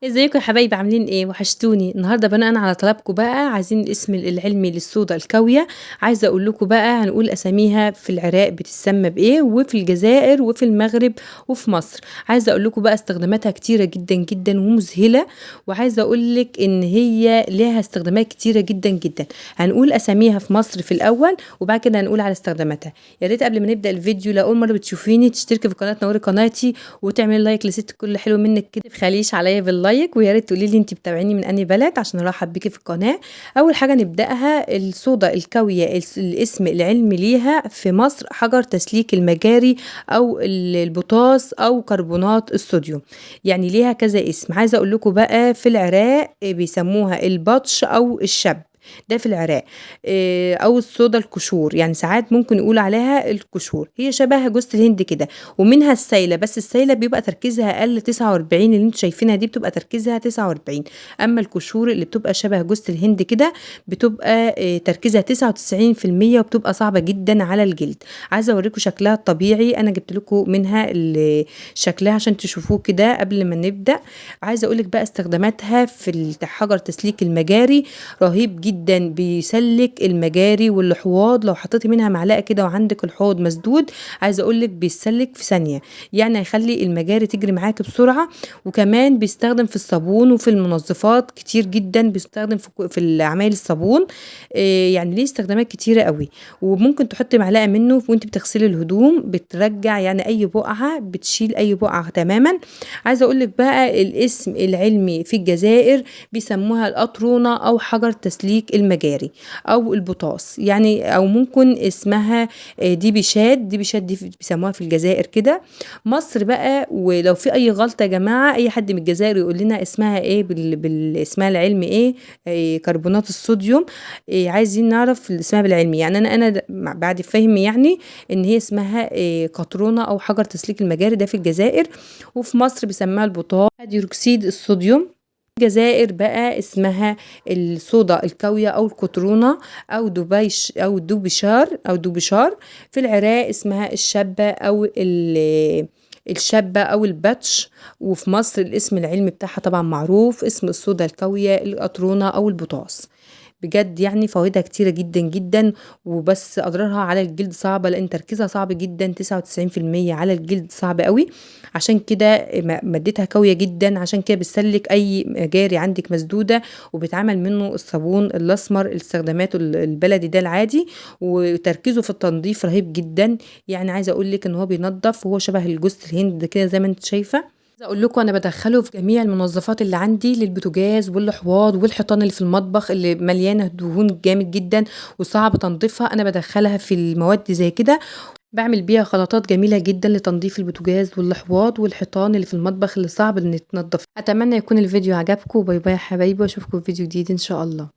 ازيكم يا حبايبي، عاملين ايه؟ وحشتوني. النهارده بناء على طلبكم بقى عايزين الاسم العلمي للصودا الكاوية. عايزه اقول لكم بقى هنقول اساميها في العراق بتتسمى بايه، وفي الجزائر وفي المغرب وفي مصر. عايزه اقول لكم بقى استخداماتها كتيره جدا جدا ومذهله، وعايزه اقول لك ان هي لها استخدامات كتيره جدا جدا. هنقول اساميها في مصر في الاول، وبعد كده هنقول على استخداماتها. يا ريت قبل ما نبدا الفيديو لو اول مره بتشوفيني تشتركي في القناه، تنوري قناتي وتعملي لايك لست كل حلو منك كده، تبخليش عليا باللايك. ويا ريت تقولي لي انت بتابعيني من انهي بلد عشان ارحب بيكي في القناه. اول حاجه نبداها الصودا الكاويه، الاسم العلمي ليها في مصر حجر تسليك المجاري او البوتاس او كربونات الصوديوم. يعني ليها كذا اسم. عايزه اقول لكم بقى في العراق بيسموها البطش او الشب، ده في العراق. او الصودا القشور، يعني ساعات ممكن يقول عليها القشور. هي شبه جوز الهند كده، ومنها السايله، بس السايله بيبقى تركيزها اقل 49، اللي انتوا شايفينها دي بتبقى تركيزها 49. اما القشور اللي بتبقى شبه جوز الهند كده بتبقى تركيزها 99%، وبتبقى صعبه جدا على الجلد. عايزه اوريكم شكلها الطبيعي، انا جبت لكم منها شكلها عشان تشوفوه كده قبل ما نبدا. عايزه اقول لك بقى استخداماتها في حجر تسليك المجاري رهيب جدا. بيسلك المجاري والحواض، لو حطيتي منها معلقه كده وعندك الحوض مسدود، عايزه اقول لك بيسلك في ثانيه، يعني هيخلي المجاري تجري معاكي بسرعه. وكمان بيستخدم في الصابون وفي المنظفات كتير جدا، بيستخدم في عمايل الصابون. يعني ليه استخدامات كتيره قوي. وممكن تحطي معلقه منه وانت بتغسلي الهدوم، بترجع يعني اي بقعه، بتشيل اي بقعه تماما. عايزه اقول لك بقى الاسم العلمي في الجزائر بيسموها القطرونه او حجر تسليك المجاري او البوتاس، يعني او ممكن اسمها دي بيسموها في الجزائر كده. مصر بقى، ولو في اي غلطه يا جماعه اي حد من الجزائر يقول لنا اسمها ايه بالاسمها العلمي ايه. كربونات الصوديوم. عايزين نعرف اسمها بالعلمي. يعني انا بعد فهم يعني ان هي اسمها قطرونه او حجر تسليك المجاري، ده في الجزائر. وفي مصر بيسموها البوتاس هيدروكسيد الصوديوم. الجزائر بقى اسمها الصودا الكاوية أو القطرونة أو دبيش أو دوبشار. في العراق اسمها الشابة أو الشابة أو الباتش. وفي مصر الاسم العلمي بتاعها طبعا معروف، اسم الصودا الكاوية القطرونة أو البوتاس. بجد يعني فوائدها كتيرة جدا جدا، وبس أضرارها على الجلد صعبة، لأن تركيزها صعب جدا 99% على الجلد، صعب قوي. عشان كده مادتها قوية جدا، عشان كده بتسلك أي مجاري عندك مسدودة. وبيتعمل منه الصابون الأسمر، استخداماته البلدي ده العادي. وتركيزه في التنظيف رهيب جدا. يعني عايزة أقولك إن هو بينظف، وهو شبه الجوز الهند كده زي ما انت شايفة. عايزه اقول لكم انا بدخله في جميع المنظفات اللي عندي للبوتاجاز والحواض والحيطان اللي في المطبخ اللي مليانه دهون جامد جدا وصعب تنظيفها. انا بدخلها في المواد دي زي كده، بعمل بيها خلطات جميله جدا لتنظيف البوتاجاز والحواض والحيطان اللي في المطبخ اللي صعب ان تنظف. اتمنى يكون الفيديو عجبكم. باي باي يا حبايبي، واشوفكم في فيديو جديد ان شاء الله.